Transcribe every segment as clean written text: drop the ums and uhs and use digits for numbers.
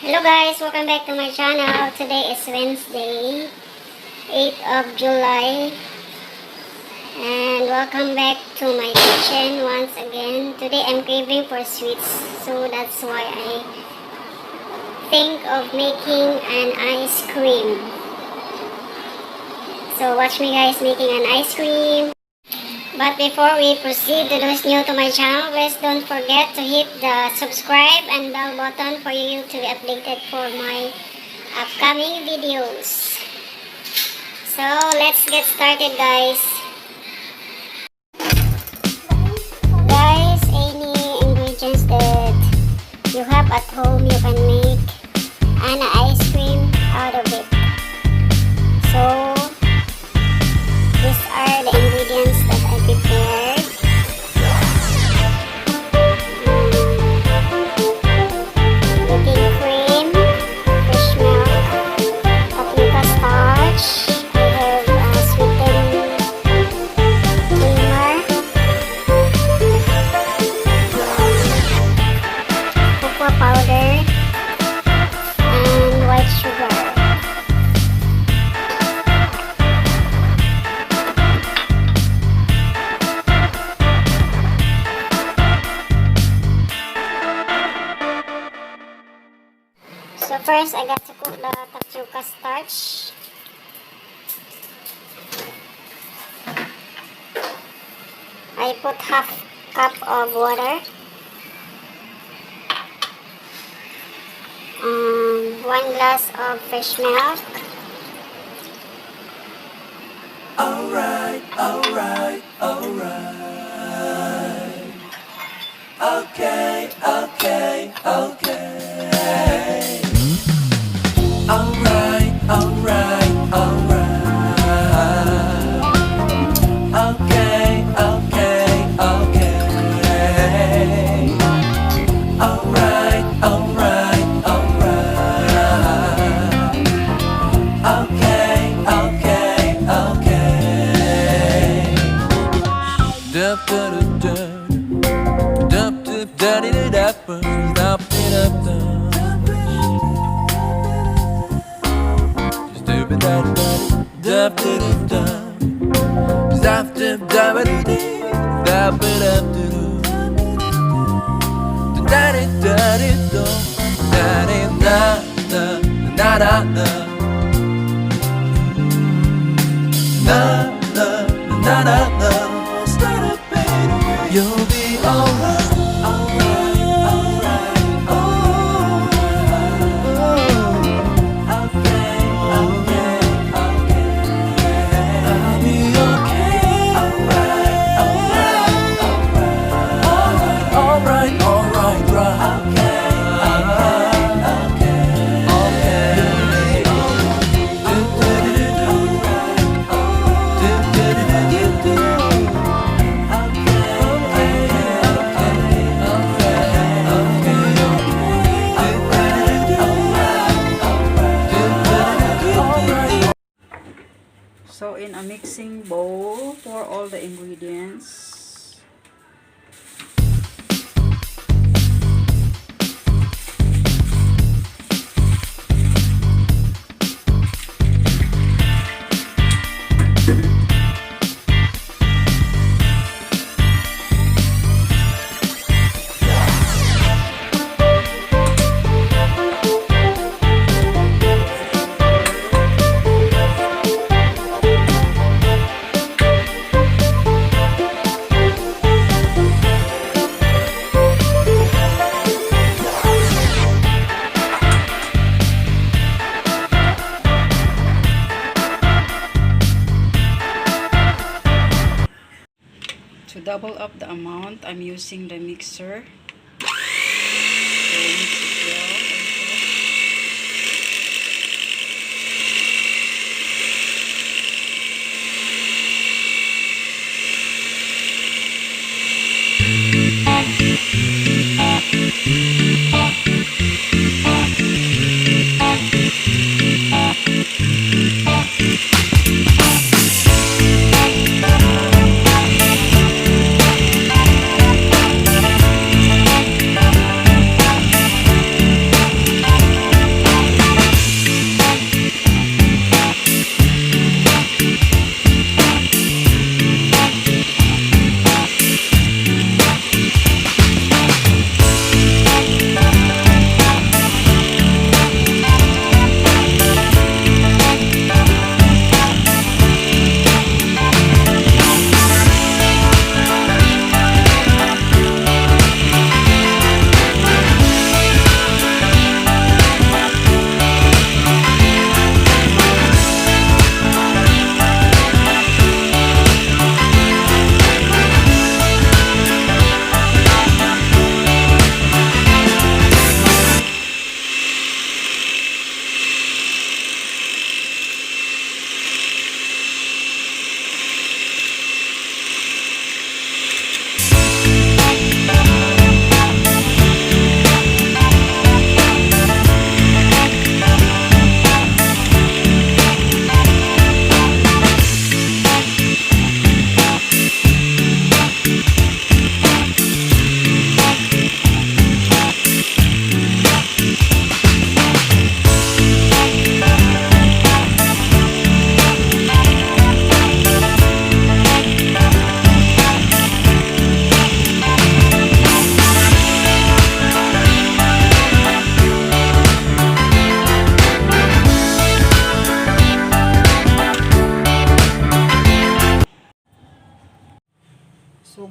Hello guys, welcome back to my channel. Today is Wednesday, 8th of July, and welcome back to my kitchen once again. Today I'm craving for sweets, so that's why I think of making an ice cream. So watch me guys making an ice cream. But before we proceed, to those new to my channel, please don't forget to hit the subscribe and bell button for you to be updated for my upcoming videos. So let's get started guys. Guys, any ingredients that you have at home, you can make an ice cream out of it. So these are the ingredients that I prepared. Whipping cream, fresh milk, tapioca starch. I have sweetened creamer, cocoa powder, and white sugar. So first, I got to cook the tapioca starch. I put half cup of water, 1 glass of fresh milk, alright. Okay. You'll be alright. So in a mixing bowl, pour all the ingredients. To double up the amount, I'm using the mixer. So mix it well.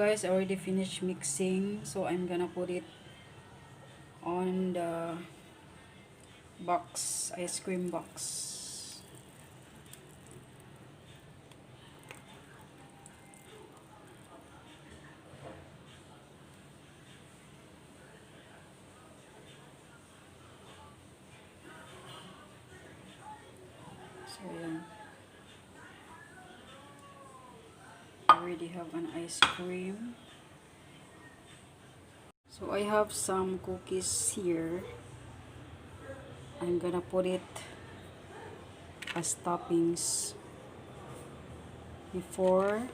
guys, I already finished mixing, so I'm gonna put it on the box, ice cream box. So yeah, I already have an ice cream. So I have some cookies here. I'm gonna put it as toppings before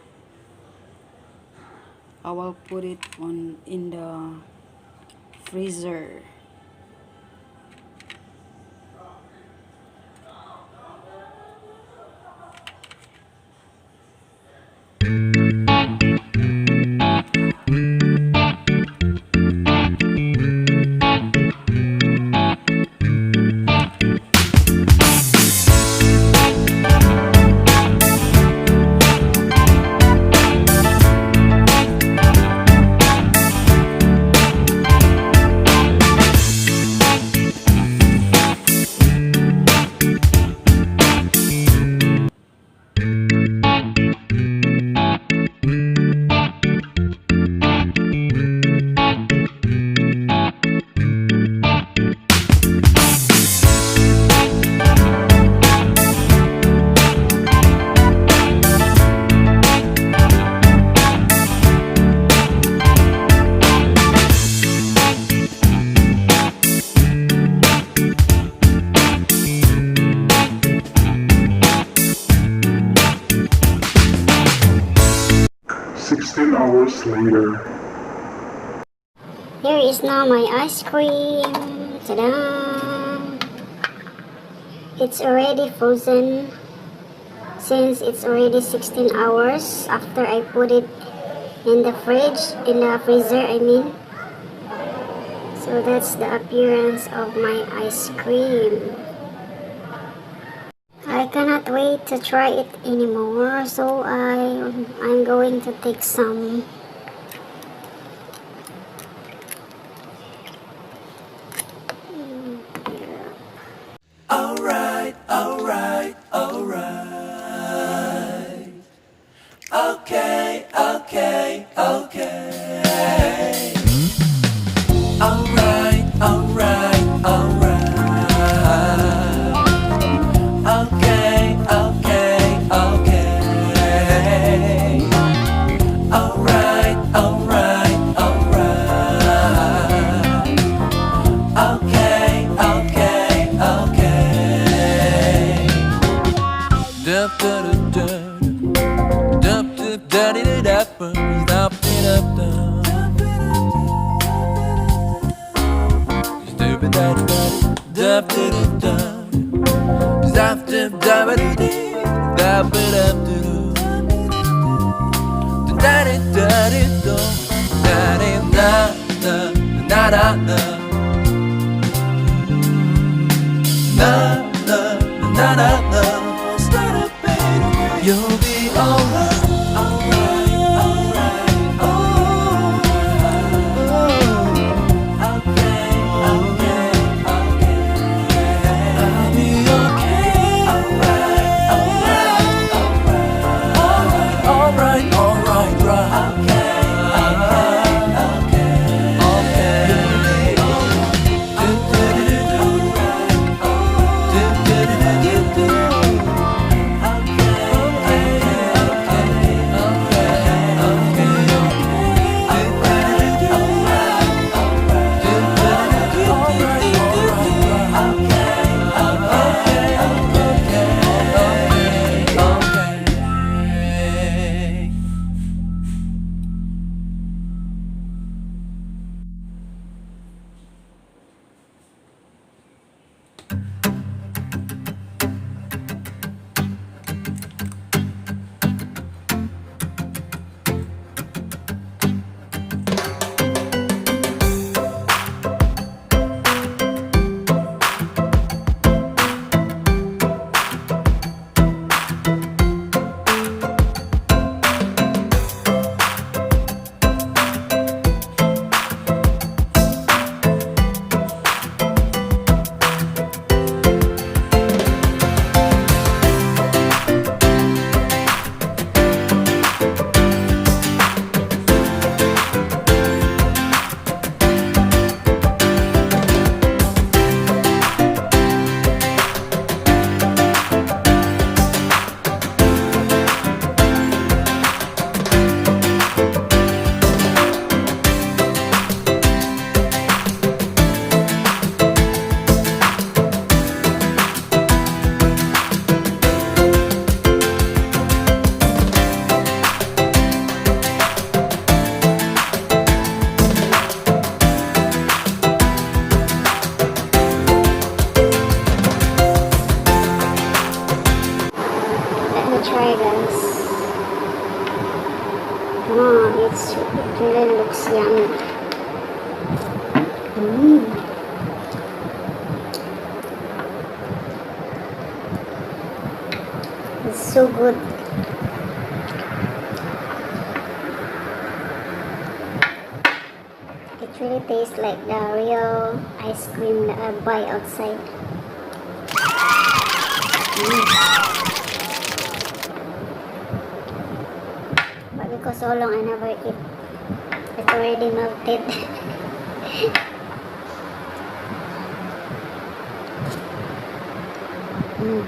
I will put it on in the freezer. Hours later. Here is now my ice cream. Ta-da! It's already frozen since it's already 16 hours after I put it in the freezer, I mean. So that's the appearance of my ice cream. I cannot wait to try it anymore, so I'm going to take some. Alright. Okay. You'll be alright. yummy. Mm. It's so good. It really tastes like the real ice cream that I buy outside. But because so long I never eat, it's already melted. Mm.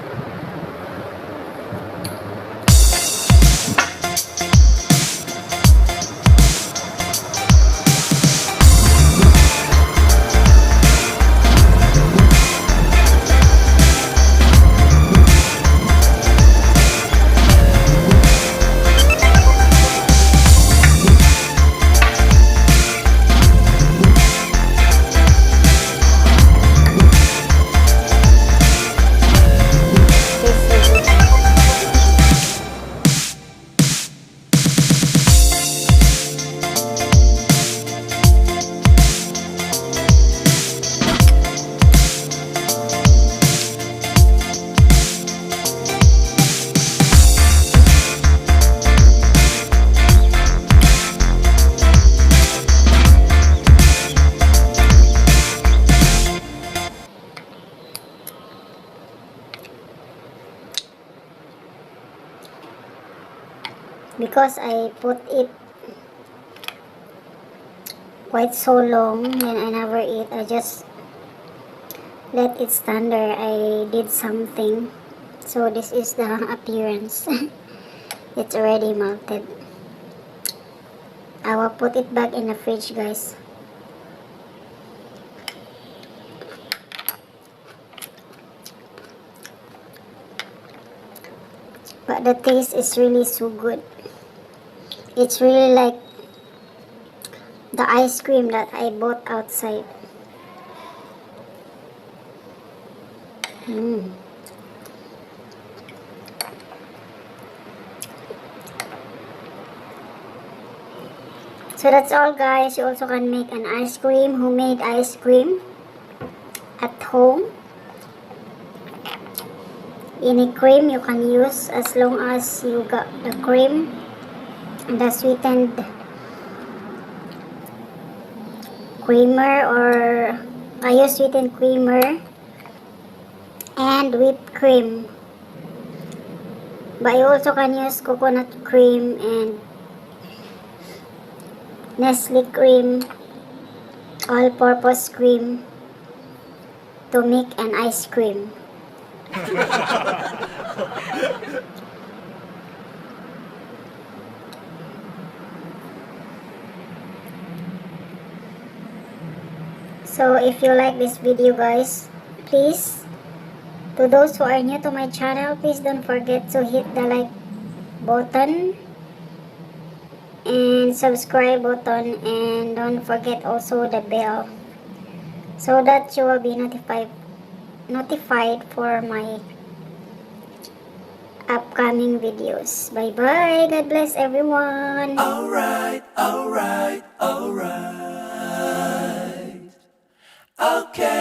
Tastes so good. Because I put it quite so long and I never eat, I just let it stand there. I did something, so this is the appearance. It's already melted. I will put it back in the fridge, guys. But the taste is really so good. It's really like the ice cream that I bought outside. Mm. So that's all, guys. You also can make an ice cream, homemade ice cream at home. Any cream you can use as long as you got the cream, the sweetened creamer, or I use sweetened creamer and whipped cream. But you also can use coconut cream and Nestle cream, all-purpose cream to make an ice cream. So if you like this video, guys, please, to those who are new to my channel, please don't forget to hit the like button and subscribe button, and don't forget also the bell so that you will be notified for my upcoming videos. Bye bye. God bless everyone. Alright, alright, alright. Okay.